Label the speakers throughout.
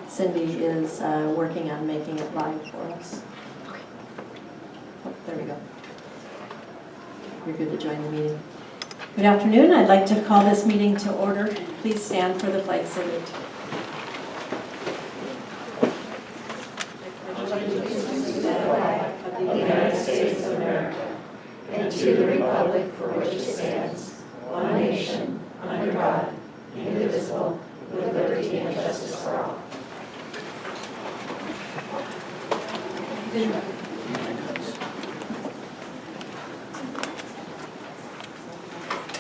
Speaker 1: Cindy is working on making it live for us. Oh, there we go. You're good to join the meeting. Good afternoon. I'd like to call this meeting to order. Please stand for the flag salute.
Speaker 2: Of the United States of America, and to the republic for which it stands, one nation, under God, indivisible, with liberty and justice for all.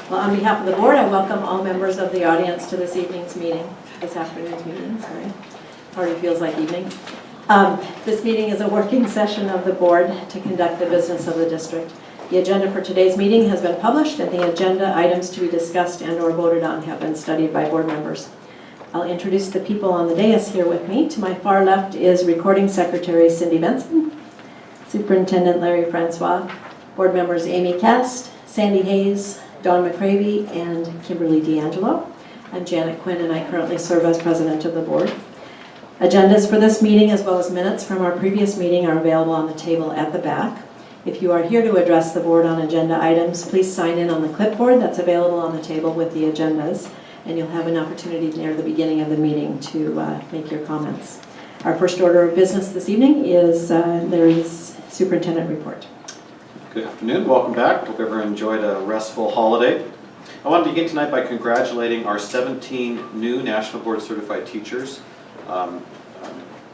Speaker 1: Well, on behalf of the board, I welcome all members of the audience to this afternoon's meeting, sorry. Already feels like evening. This meeting is a working session of the board to conduct the business of the district. The agenda for today's meeting has been published, and the agenda items to be discussed and or voted on have been studied by board members. I'll introduce the people on the dais here with me. To my far left is Recording Secretary Cindy Benson, Superintendent Larry Francois, board members Amy Cast, Sandy Hayes, Dawn McCravey, and Kimberly D'Angelo. I'm Janet Quinn, and I currently serve as president of the board. Agendas for this meeting, as well as minutes from our previous meeting, are available on the table at the back. If you are here to address the board on agenda items, please sign in on the clipboard that's available on the table with the agendas, and you'll have an opportunity near the beginning of the meeting to make your comments. Our first order of business this evening is Larry's superintendent report.
Speaker 3: Good afternoon, welcome back. Hope everyone enjoyed a restful holiday. I want to begin tonight by congratulating our 17 new National Board Certified teachers.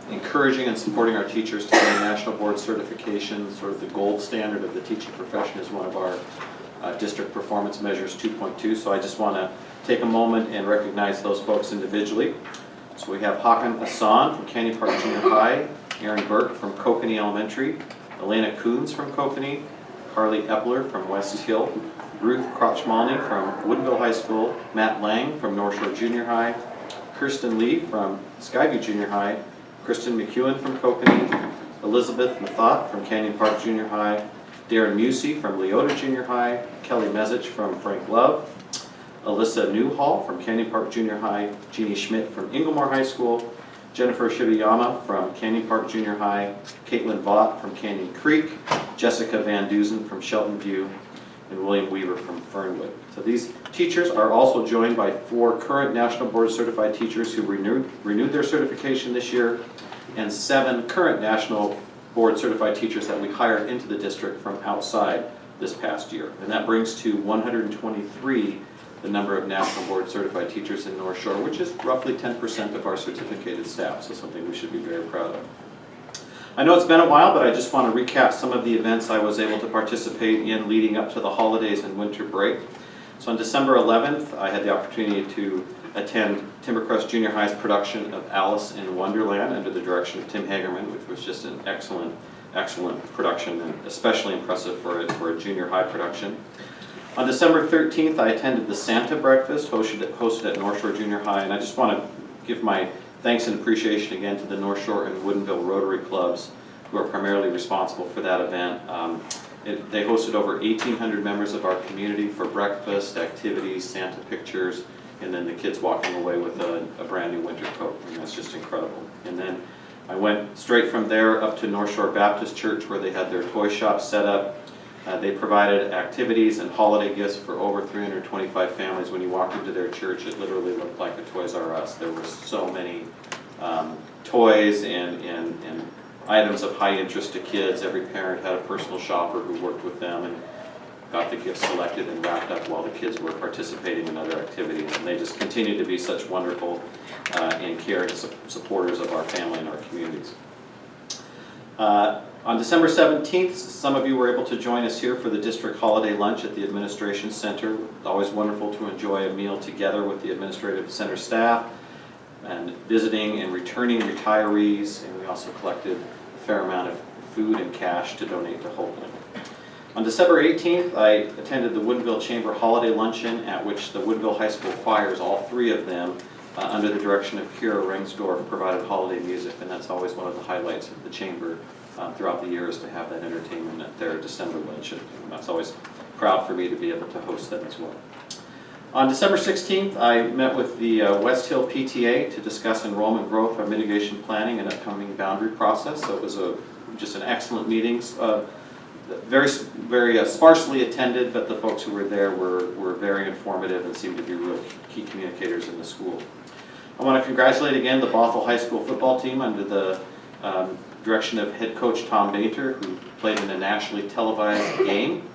Speaker 3: Encouraging and supporting our teachers to gain National Board certification, sort of the gold standard of the teaching profession, is one of our district performance measures 2.2. So I just want to take a moment and recognize those folks individually. So we have Hakan Hassan from Canyon Park Junior High, Aaron Burke from Kokanee Elementary, Elena Coons from Kokanee, Carly Epler from West Hill, Ruth Krochmalny from Woodinville High School, Matt Lang from North Shore Junior High, Kirsten Lee from Skyview Junior High, Kristen McEwen from Kokanee, Elizabeth Mathot from Canyon Park Junior High, Darren Musey from Leota Junior High, Kelly Mezich from Frank Love, Alyssa Newhall from Canyon Park Junior High, Jeannie Schmidt from Inglemore High School, Jennifer Shibiyama from Canyon Park Junior High, Caitlin Vaught from Canyon Creek, Jessica Van Duzen from Shelton View, and William Weaver from Fernwood. So these teachers are also joined by 4 current National Board Certified teachers who renewed their certification this year, and 7 current National Board Certified teachers that we hired into the district from outside this past year. And that brings to 123 the number of National Board Certified teachers in North Shore, which is roughly 10% of our certificated staff, so something we should be very proud of. I know it's been a while, but I just want to recap some of the events I was able to participate in leading up to the holidays and winter break. So on December 11th, I had the opportunity to attend Timbercrest Junior High's production of Alice in Wonderland under the direction of Tim Hagerman, which was just an excellent production, and especially impressive for a junior high production. On December 13th, I attended the Santa Breakfast hosted at North Shore Junior High, and I just want to give my thanks and appreciation again to the North Shore and Woodinville Rotary Clubs, who are primarily responsible for that event. They hosted over 1,800 members of our community for breakfast, activities, Santa pictures, and then the kids walking away with a brand new winter coat, and that's just incredible. And then I went straight from there up to North Shore Baptist Church, where they had their toy shop set up. They provided activities and holiday gifts for over 325 families. When you walked into their church, it literally looked like a Toys R Us. There were so many toys and items of high interest to kids. Every parent had a personal shopper who worked with them and got the gifts selected and wrapped up while the kids were participating in other activities. And they just continue to be such wonderful and caring supporters of our family and our communities. On December 17th, some of you were able to join us here for the district holiday lunch at the Administration Center. It's always wonderful to enjoy a meal together with the Administrative Center staff and visiting and returning retirees, and we also collected a fair amount of food and cash to donate to Hopeland. On December 18th, I attended the Woodinville Chamber Holiday Luncheon, at which the Woodinville High School choirs, all three of them, under the direction of Kira Ringsdorf, provided holiday music, and that's always one of the highlights of the Chamber throughout the year, is to have that entertainment at their December luncheon. And that's always proud for me to be able to host them as well. On December 16th, I met with the West Hill PTA to discuss enrollment growth, our mitigation planning, and upcoming boundary process. So it was just an excellent meeting. Very sparsely attended, but the folks who were there were very informative and seemed to be real key communicators in the school. I want to congratulate again the Bothell High School football team under the direction of head coach Tom Bainter, who played in a nationally televised game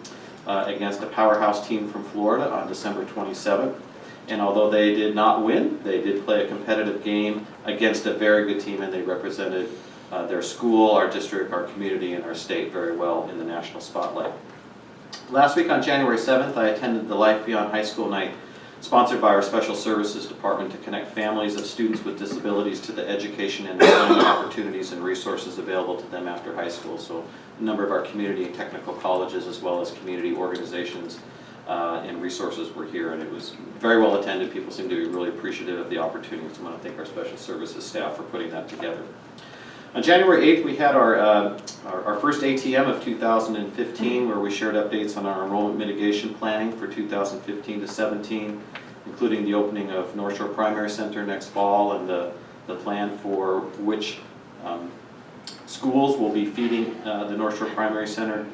Speaker 3: against a powerhouse team from Florida on December 27th. And although they did not win, they did play a competitive game against a very good team, and they represented their school, our district, our community, and our state very well in the national spotlight. Last week on January 7th, I attended the Life Beyond High School Night, sponsored by our Special Services Department, to connect families of students with disabilities to the education and employment opportunities and resources available to them after high school. So a number of our community and technical colleges, as well as community organizations and resources were here, and it was very well attended. People seemed to be really appreciative of the opportunity, so I want to thank our Special Services staff for putting that together. On January 8th, we had our first ATM of 2015, where we shared updates on our enrollment mitigation planning for 2015 to 17, including the opening of North Shore Primary Center next fall and the plan for which schools will be feeding the North Shore Primary Center,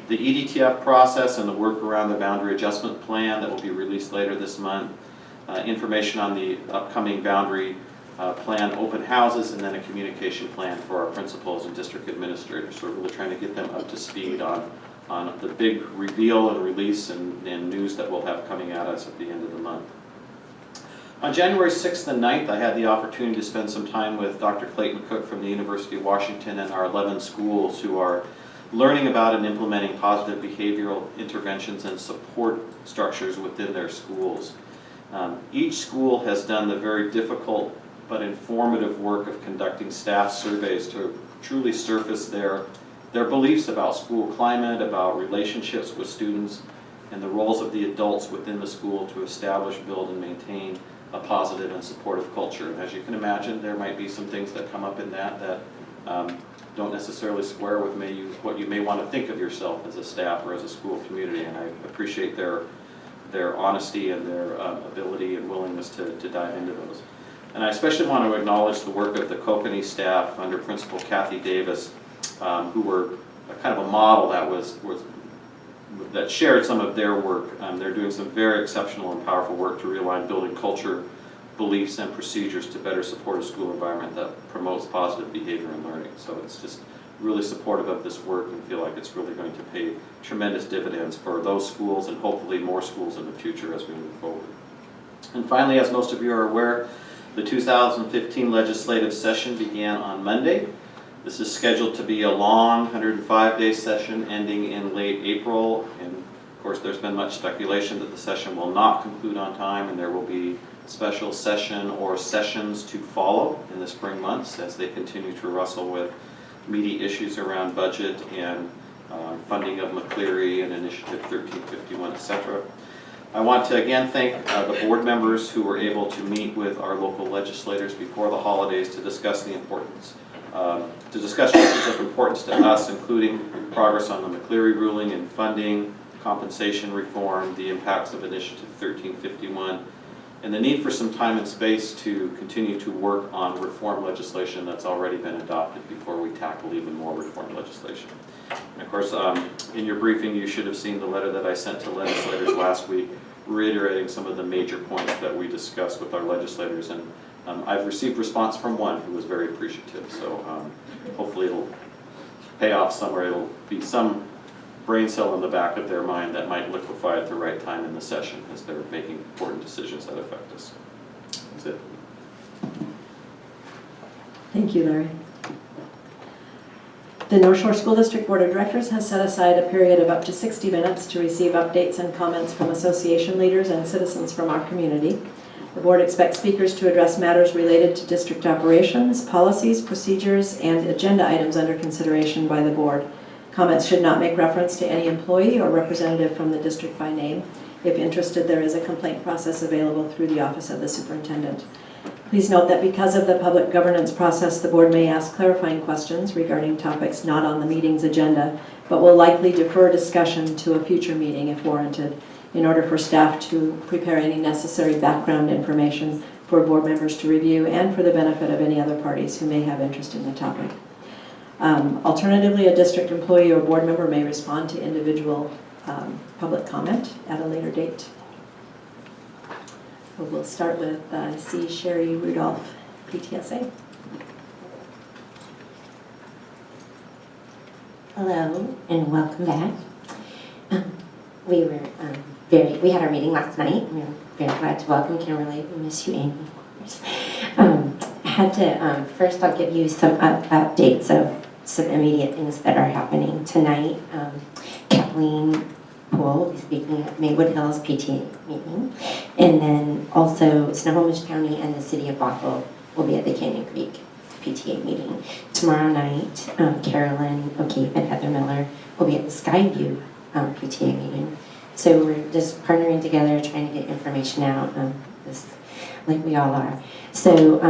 Speaker 3: the EDTF process and the work around the boundary adjustment plan that will be released later this month, information on the upcoming boundary plan open houses, and then a communication plan for our principals and district administrators. So we're really trying to get them up to speed on the big reveal and release and news that we'll have coming at us at the end of the month. On January 6th and 9th, I had the opportunity to spend some time with Dr. Clayton Cook from the University of Washington and our 11 schools who are learning about and implementing positive behavioral interventions and support structures within their schools. Each school has done the very difficult but informative work of conducting staff surveys to truly surface their beliefs about school climate, about relationships with students, and the roles of the adults within the school to establish, build, and maintain a positive and supportive culture. And as you can imagine, there might be some things that come up in that don't necessarily square with what you may want to think of yourself as a staff or as a school community, and I appreciate their honesty and their ability and willingness to dive into those. And I especially want to acknowledge the work of the Kokanee staff under Principal Kathy Davis, who were kind of a model that shared some of their work. They're doing some very exceptional and powerful work to realign building culture, beliefs, and procedures to better support a school environment that promotes positive behavior and learning. So it's just really supportive of this work, and feel like it's really going to pay tremendous dividends for those schools and hopefully more schools in the future as we move forward. And finally, as most of you are aware, the 2015 legislative session began on Monday. This is scheduled to be a long 105-day session ending in late April, and of course there's been much speculation that the session will not conclude on time, and there will be special session or sessions to follow in the spring months as they continue to wrestle with meaty issues around budget and funding of McCleary and Initiative 1351, etc. I want to again thank the board members who were able to meet with our local legislators before the holidays to discuss the importance, issues of importance to us, including progress on the McCleary ruling and funding, compensation reform, the impacts of Initiative 1351, and the need for some time and space to continue to work on reform legislation that's already been adopted before we tackle even more reform legislation. And of course, in your briefing, you should have seen the letter that I sent to legislators last week, reiterating some of the major points that we discussed with our legislators. And I've received response from one who was very appreciative. So hopefully it'll pay off somewhere. It'll be some brain cell in the back of their mind that might liquefy at the right time in the session as they're making important decisions that affect us. That's it.
Speaker 1: Thank you, Larry. The North Shore School District Board of Directors has set aside a period of up to 60 minutes to receive updates and comments from association leaders and citizens from our community. The board expects speakers to address matters related to district operations, policies, procedures, and agenda items under consideration by the board. Comments should not make reference to any employee or representative from the district by name. If interested, there is a complaint process available through the Office of the Superintendent. Please note that because of the public governance process, the board may ask clarifying questions regarding topics not on the meeting's agenda, but will likely defer discussion to a future meeting if warranted, in order for staff to prepare any necessary background information for board members to review and for the benefit of any other parties who may have interest in the topic. Alternatively, a district employee or board member may respond to individual public comment at a later date. We'll start with C. Sherry Rudolph, PTSA.
Speaker 4: Hello and welcome back. We had our meeting last night. We were very glad to welcome Kimberly. We miss you, Amy, of course. I had to first I'll give you some updates of some immediate things that are happening tonight. Kathleen Poole will be speaking at Maywood Hills PTA meeting, and then also Snohomish County and the City of Bothell will be at the Canyon Creek PTA meeting. Tomorrow night, Carolyn O'Keefe and Heather Miller will be at the Skyview PTA meeting. So we're just partnering together, trying to get information out, like we all are. So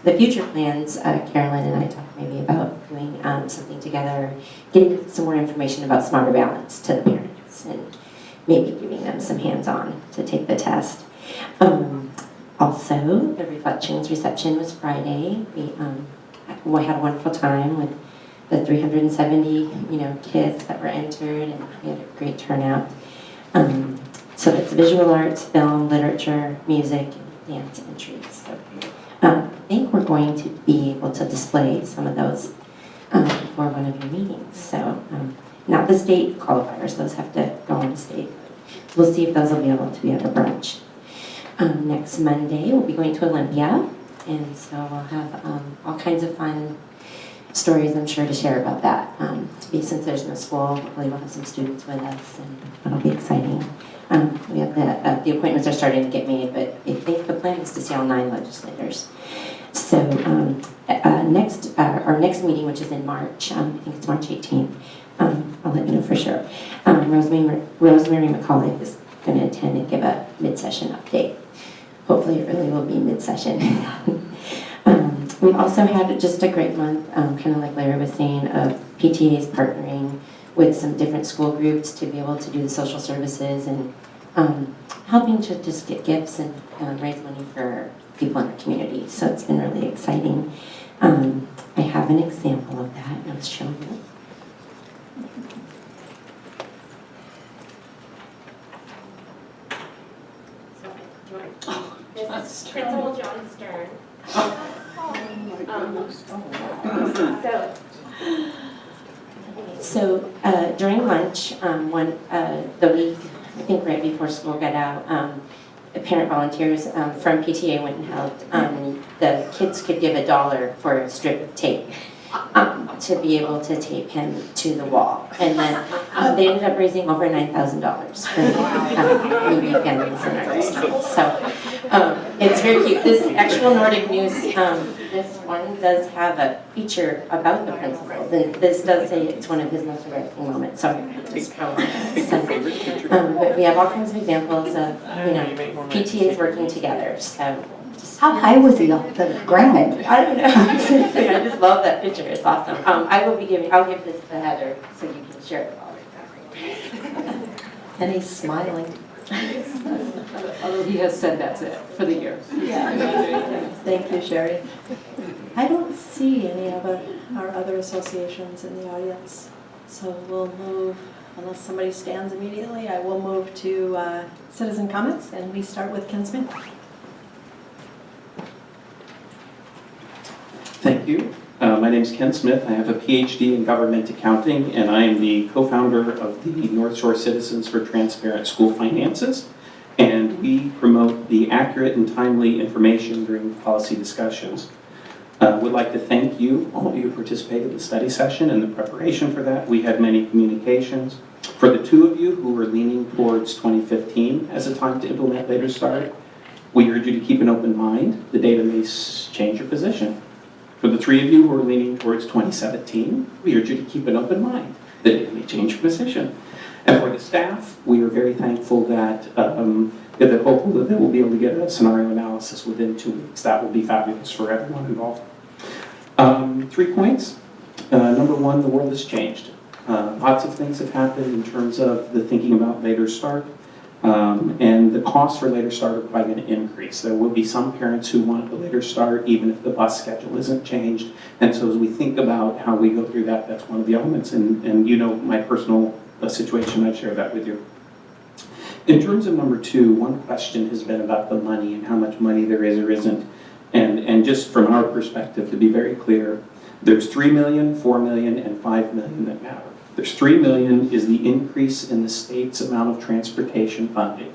Speaker 4: the future plans, Carolyn and I talked maybe about doing something together, getting some more information about Smarter Balance to the parents, and maybe giving them some hands-on to take the test. Also, the Reflections reception was Friday. We had a wonderful time with the 370, kids that were entered, and we had a great turnout. So it's visual arts, film, literature, music, and dance entries. So I think we're going to be able to display some of those for one of your meetings. So not the state qualifiers; those have to go on the state. We'll see if those will be able to be at a brunch. Next Monday, we'll be going to Olympia, and so we'll have all kinds of fun stories, I'm sure, to share about that. Since there's no school, hopefully we'll have some students with us, and it'll be exciting. We have the appointments are starting to get made, but I think the plan is to see all 9 legislators. So our next meeting, which is in March, I think it's March 18th, I'll let you know for sure. Rosemary McCauley is going to attend and give a mid-session update. Hopefully it really will be mid-session. We've also had just a great month, kind of like Larry was saying, of PTAs partnering with some different school groups to be able to do the social services and helping to just get gifts and raise money for people in our community. So it's been really exciting. I have an example of that, and I'll show you.
Speaker 5: This is Principal John Stern.
Speaker 4: So during lunch, the week, I think right before school got out, parent volunteers from PTA went and helped. The kids could give $1 for a strip of tape to be able to tape him to the wall. And then they ended up raising over $9,000 for needy families in our district. So it's very cute. This actual Nordic News, this one does have a feature about the principals, and this does say it's one of his most embarrassing moments. So but we have all kinds of examples of PTAs working together. So
Speaker 2: How high was he off the ground?
Speaker 4: I don't know. I just love that picture. It's awesome. I'll give this to Heather so you can share it with all.
Speaker 1: And he's smiling.
Speaker 6: Although he has said that's it for the year.
Speaker 1: Yeah. Thank you, Sherry. I don't see any of our other associations in the audience, so we'll move, unless somebody stands immediately, I will move to citizen comments, and we start with Ken Smith.
Speaker 7: Thank you. My name is Ken Smith. I have a PhD in government accounting, and I am the co-founder of the North Shore Citizens for Transparent School Finances. And we promote the accurate and timely information during policy discussions. Would like to thank you, all of you who participated in the study session and the preparation for that. We had many communications. For the 2 of you who were leaning towards 2015 as a time to implement later start, we urge you to keep an open mind. The data may change your position. For the 3 of you who are leaning towards 2017, we urge you to keep an open mind. the day they change position. And for the staff, we are very thankful that they're hopeful that they will be able to get a scenario analysis within 2 weeks. That will be fabulous for everyone involved. 3 points. Number one, the world has changed. Lots of things have happened in terms of the thinking about later start. And the costs for later start are probably going to increase. There will be some parents who want a later start even if the bus schedule isn't changed. And so as we think about how we go through that, that's one of the elements. And you know my personal situation, I've shared that with you. In terms of number two, one question has been about the money and how much money there is or isn't. And just from our perspective, to be very clear, there's $3 million, $4 million, and $5 million that matter. There's $3 million is the increase in the state's amount of transportation funding.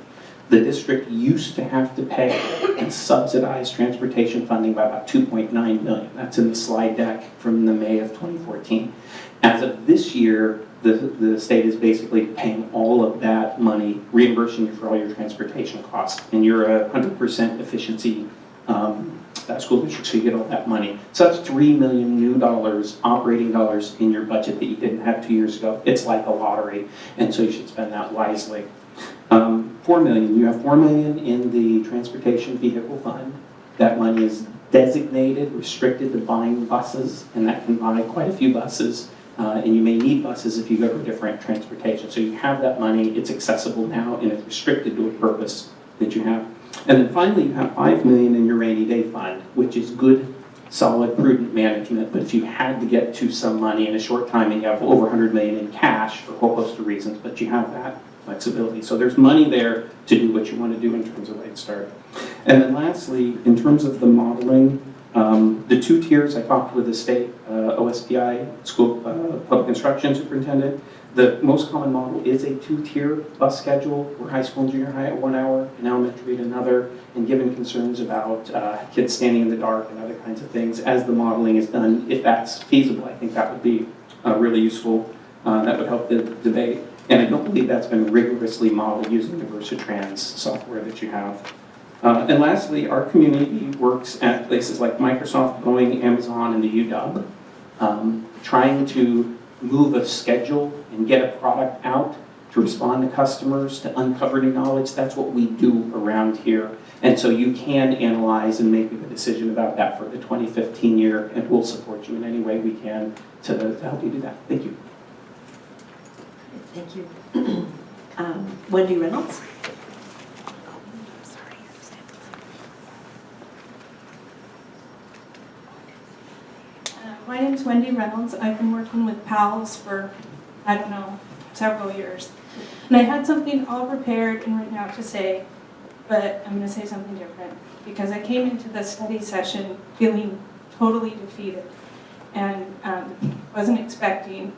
Speaker 7: The district used to have to pay and subsidize transportation funding by about $2.9 million. That's in the slide deck from the May of 2014. As of this year, the state is basically paying all of that money, reimbursing you for all your transportation costs. And you're a 100% efficiency school district, so you get all that money. So that's $3 million new dollars, operating dollars in your budget that you didn't have 2 years ago. It's like a lottery, and so you should spend that wisely. $4 million, you have $4 million in the transportation vehicle fund. That money is designated, restricted to buying buses, and that can buy quite a few buses. And you may need buses if you go to a different transportation. So you have that money, it's accessible now, and it's restricted to a purpose that you have. And then finally, you have $5 million in your rainy day fund, which is good, solid, prudent management. But if you had to get to some money in a short time and you have over $100 million in cash for a whole host of reasons, but you have that flexibility. So there's money there to do what you want to do in terms of late start. And then lastly, in terms of the modeling, the 2 tiers, I talked with the state OSPI, school public instruction superintendent. The most common model is a 2-tier bus schedule, where high school and junior high at 1 hour, and elementary at another, and given concerns about kids standing in the dark and other kinds of things, as the modeling is done, if that's feasible, I think that would be really useful. That would help the debate. And I don't believe that's been rigorously modeled using the Versatrans software that you have. And lastly, our community works at places like Microsoft, Boeing, Amazon, and the UW, trying to move a schedule and get a product out to respond to customers, to uncover new knowledge. That's what we do around here. And so you can analyze and make a decision about that for the 2015 year, and we'll support you in any way we can to help you do that. Thank you.
Speaker 1: Thank you. Wendy Reynolds?
Speaker 8: My name is Wendy Reynolds. I've been working with PALS for, I don't know, several years. And I had something all prepared and written out to say, but I'm going to say something different. Because I came into the study session feeling totally defeated and wasn't expecting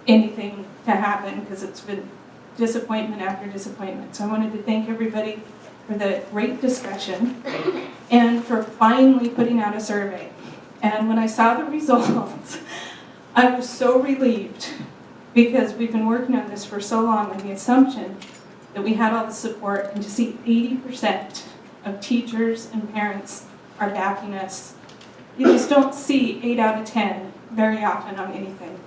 Speaker 8: anything to happen because it's been disappointment after disappointment. So I wanted to thank everybody for the great discussion and for finally putting out a survey. And when I saw the results, I was so relieved because we've been working on this for so long on the assumption that we had all the support, and to see 80% of teachers and parents are backing us. You just don't see 8 out of 10 very often on anything.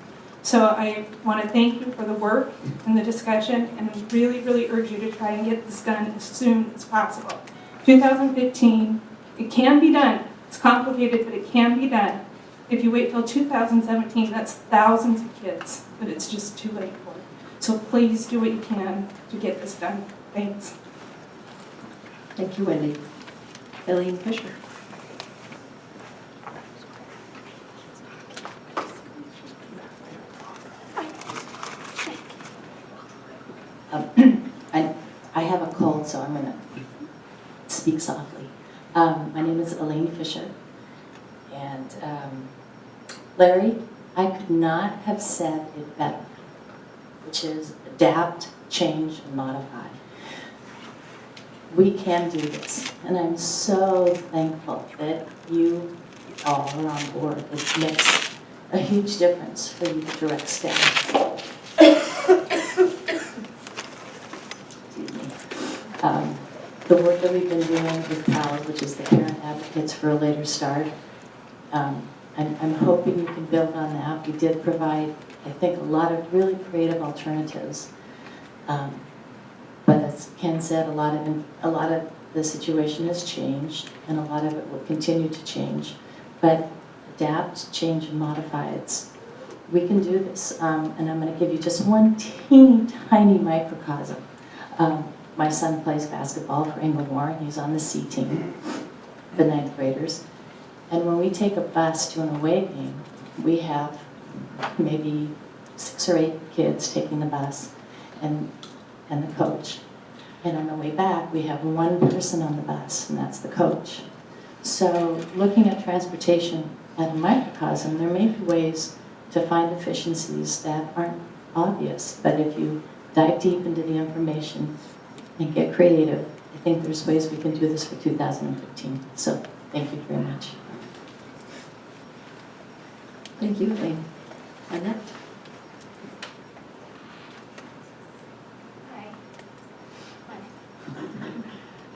Speaker 8: So I want to thank you for the work and the discussion, and I really, really urge you to try and get this done as soon as possible. 2015, it can be done. It's complicated, but it can be done. If you wait till 2017, that's thousands of kids that it's just too late for. So please do what you can to get this done. Thanks.
Speaker 1: Thank you, Wendy. Elaine Fisher?
Speaker 2: I have a cold, so I'm going to speak softly. My name is Elaine Fisher, and Larry, I could not have said it better, which is adapt, change, and modify. We can do this, and I'm so thankful that you all are on board. It makes a huge difference for you direct staff. The work that we've been doing with PALS, which is the Parent Advocates for a Later Start, I'm hoping you can build on that. We did provide, I think, a lot of really creative alternatives. But as Ken said, a lot of the situation has changed, and a lot of it will continue to change. But adapt, change, and modify. We can do this. And I'm going to give you just one teeny tiny microcosm. My son plays basketball for Inglemoor, and he's on the C team, the 9th graders. And when we take a bus to an away game, we have maybe 6 or 8 kids taking the bus and the coach. And on the way back, we have one person on the bus, and that's the coach. So looking at transportation at a microcosm, there may be ways to find efficiencies that aren't obvious. But if you dive deep into the information and get creative, I think there's ways we can do this for 2015. So thank you very much.
Speaker 1: Thank you, Elaine. Annette?
Speaker 9: Hi.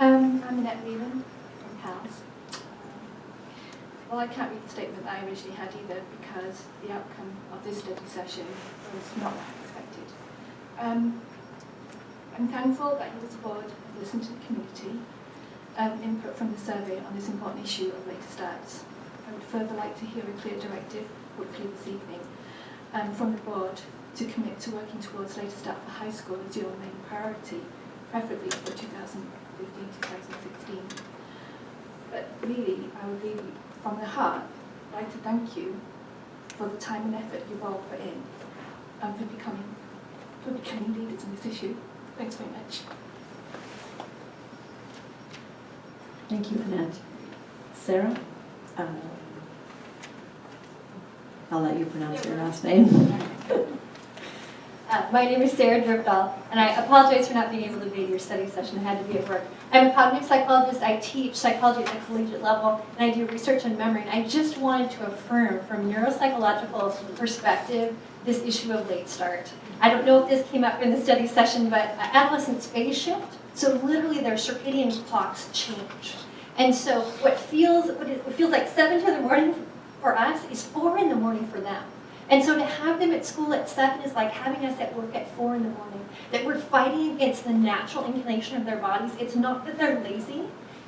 Speaker 9: I'm Annette Whelan from PALS. Well, I can't read the statement that I originally had either because the outcome of this study session was not what I expected. I'm thankful that you as a board have listened to the community input from the survey on this important issue of later starts. I would further like to hear a clear directive, hopefully this evening, from the board to commit to working towards later start for high school as your main priority, preferably for 2015-2016. But really, I would really, from the heart, like to thank you for the time and effort you've all put in for becoming leaders in this issue. Thanks very much.
Speaker 1: Thank you, Annette. Sarah? I'll let you pronounce your last name.
Speaker 10: My name is Sarah Dripdahl, and I apologize for not being able to be at your study session. I had to be at work. I'm a cognitive psychologist. I teach psychology at the collegiate level, and I do research on memory. And I just wanted to affirm from neuropsychological perspective this issue of late start. I don't know if this came up in the study session, but adolescents phase shift. So literally their circadian clocks change. And so what feels like 7 in the morning for us is 4 in the morning for them. And so to have them at school at 7 is like having us at work at 4 in the morning. That we're fighting against the natural inclination of their bodies. It's not that they're lazy.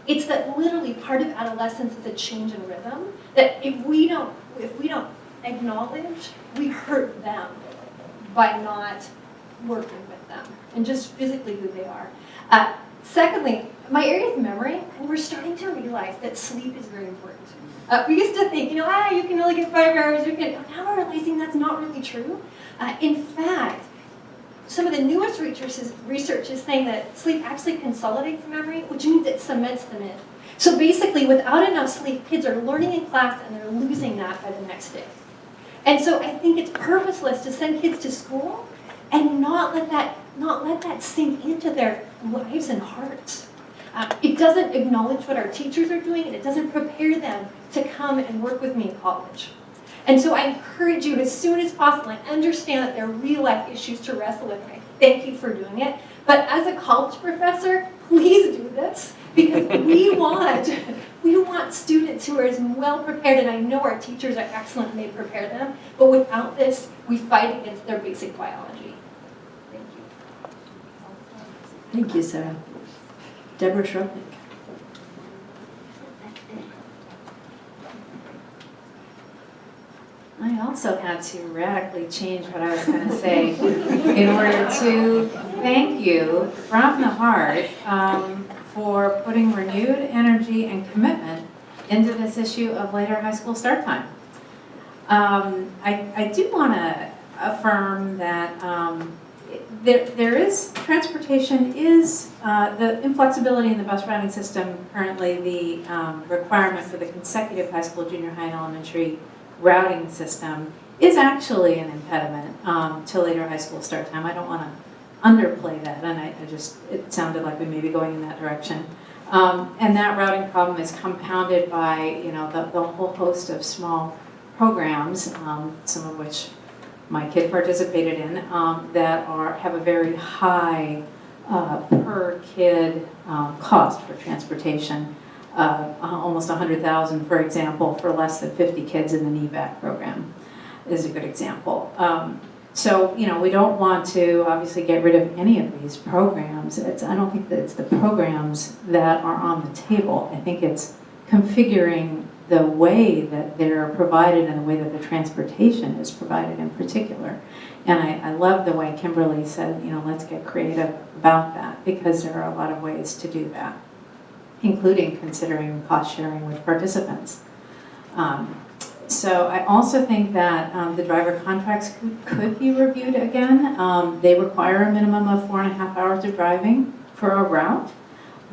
Speaker 10: It's that literally part of adolescence is a change in rhythm. That if we don't acknowledge, we hurt them by not working with them and just physically who they are. Secondly, my area of memory, and we're starting to realize that sleep is very important. We used to think, you can only get 5 hours, now we're realizing that's not really true. In fact, some of the newest research is saying that sleep actually consolidates memory, which means it cements them in. So basically, without enough sleep, kids are learning in class and they're losing that by the next day. And so I think it's purposeless to send kids to school and not let that sink into their lives and hearts. It doesn't acknowledge what our teachers are doing, and it doesn't prepare them to come and work with me in college. And so I encourage you as soon as possible, I understand that there are real life issues to wrestle with. I thank you for doing it. But as a college professor, please do this, because we want students who are as well prepared, and I know our teachers are excellent and they prepare them, but without this, we fight against their basic biology. Thank you.
Speaker 1: Thank you, Sarah. Deborah Shrupnik.
Speaker 6: I also had to radically change what I was going to say in order to thank you from the heart for putting renewed energy and commitment into this issue of later high school start time. I do want to affirm that transportation is, the inflexibility in the bus routing system, currently the requirement for the consecutive high school, junior high, and elementary routing system is actually an impediment to later high school start time. I don't want to underplay that, and it sounded like we may be going in that direction. And that routing problem is compounded by, the whole host of small programs, some of which my kid participated in, that have a very high per kid cost for transportation. almost 100,000, for example, for less than 50 kids in the NEVAC program is a good example. So, you know, we don't want to obviously get rid of any of these programs. I don't think that it's the programs that are on the table. I think it's configuring the way that they're provided and the way that the transportation is provided in particular. And I love the way Kimberly said, you know, let's get creative about that, because there are a lot of ways to do that, including considering cost sharing with participants. So I also think that the driver contracts could be reviewed again. They require a minimum of 4.5 hours of driving for a route,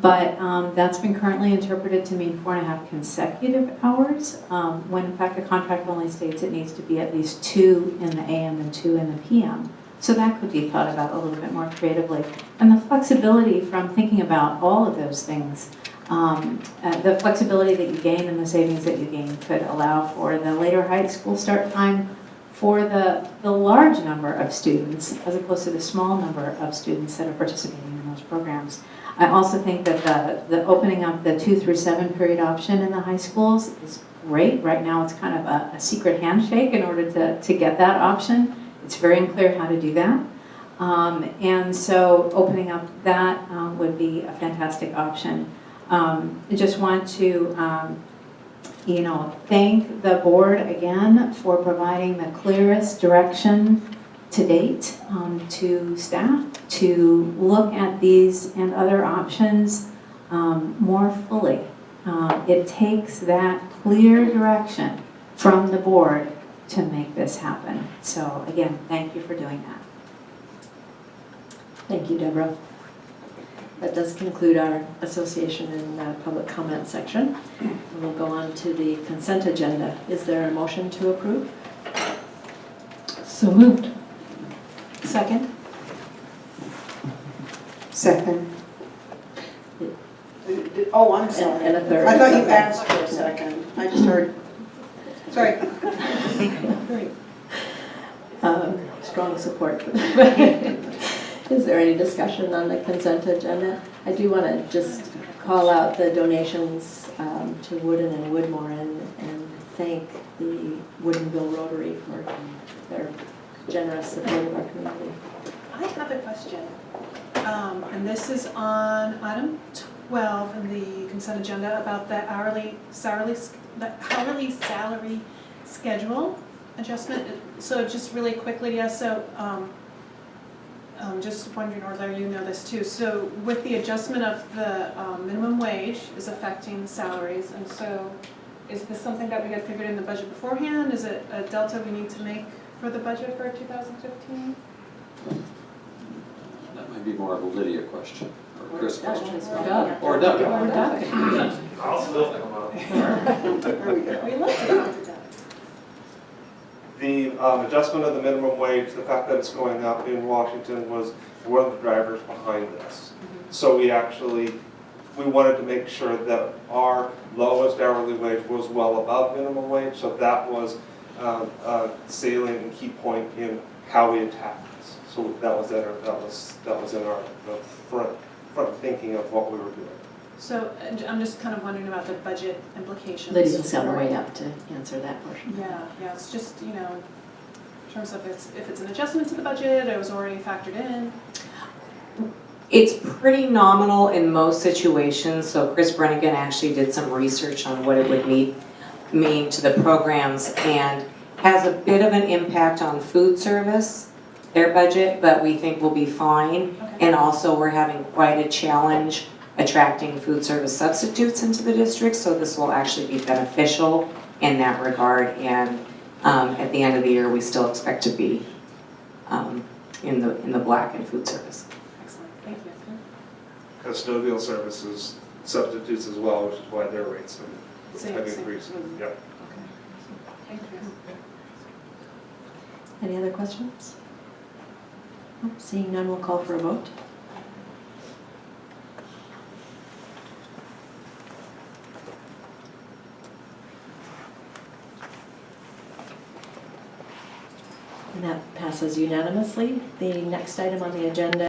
Speaker 6: but that's been currently interpreted to mean 4.5 consecutive hours, when in fact the contract only states it needs to be at least 2 in the AM and 2 in the PM. So that could be thought about a little bit more creatively. And the flexibility from thinking about all of those things, the flexibility that you gain and the savings that you gain could allow for the later high school start time for the large number of students as opposed to the small number of students that are participating in those programs. I also think that the opening up the 2 through 7 period option in the high schools is great. Right now it's kind of a secret handshake in order to get that option. It's very unclear how to do that. And so opening up that would be a fantastic option. I just want to, you know, thank the board again for providing the clearest direction to date to staff to look at these and other options more fully. It takes that clear direction from the board to make this happen. So again, thank you for doing that.
Speaker 1: Thank you, Deborah. That does conclude our association and public comment section. We'll go on to the consent agenda. Is there a motion to approve?
Speaker 6: So moved.
Speaker 1: Second?
Speaker 11: Second. Oh, I'm sorry.
Speaker 1: And a third.
Speaker 11: I thought you asked for a second. I just heard, sorry.
Speaker 1: Strong support. Is there any discussion on the consent agenda? I do want to just call out the donations to Woodin and Woodmore and thank the Woodinville Rotary for their generous support of our community.
Speaker 12: I have a question, and this is on item 12 in the consent agenda about the hourly salary schedule adjustment. So just really quickly, yes. So just wondering, or Larry, you know this too. So with the adjustment of the minimum wage is affecting the salaries, and so is this something that we had figured in the budget beforehand? Is it a delta we need to make for the budget for 2015?
Speaker 3: That might be more of a Lydia question, or a Chris question.
Speaker 1: Or Doug.
Speaker 3: Or Doug.
Speaker 1: Or Doug.
Speaker 13: I'll still think about it.
Speaker 11: There we go.
Speaker 12: We love to talk to Doug.
Speaker 13: The adjustment of the minimum wage, the fact that it's going up in Washington was one of the drivers behind this. So we wanted to make sure that our lowest hourly wage was well above minimum wage. So that was a salient and key point in how we attacked this. So that was in our front thinking of what we were doing.
Speaker 12: So I'm just kind of wondering about the budget implications.
Speaker 1: Lydia's on her way up to answer that portion.
Speaker 12: Yeah, it's just, you know, in terms of if it's an adjustment to the budget, it was already factored in.
Speaker 14: It's pretty nominal in most situations, so Chris Brennigan actually did some research on what it would mean to the programs and has a bit of an impact on food service, their budget, but we think we'll be fine.
Speaker 12: Okay.
Speaker 14: And also we're having quite a challenge attracting food service substitutes into the district, so this will actually be beneficial in that regard. And at the end of the year, we still expect to be in the black in food service.
Speaker 12: Excellent, thank you.
Speaker 13: Custodial services, substitutes as well, which is why their rates have increased. Yep.
Speaker 12: Okay, thank you.
Speaker 1: Any other questions? Nope, seeing none, we'll call for a vote. And that passes unanimously. The next item on the agenda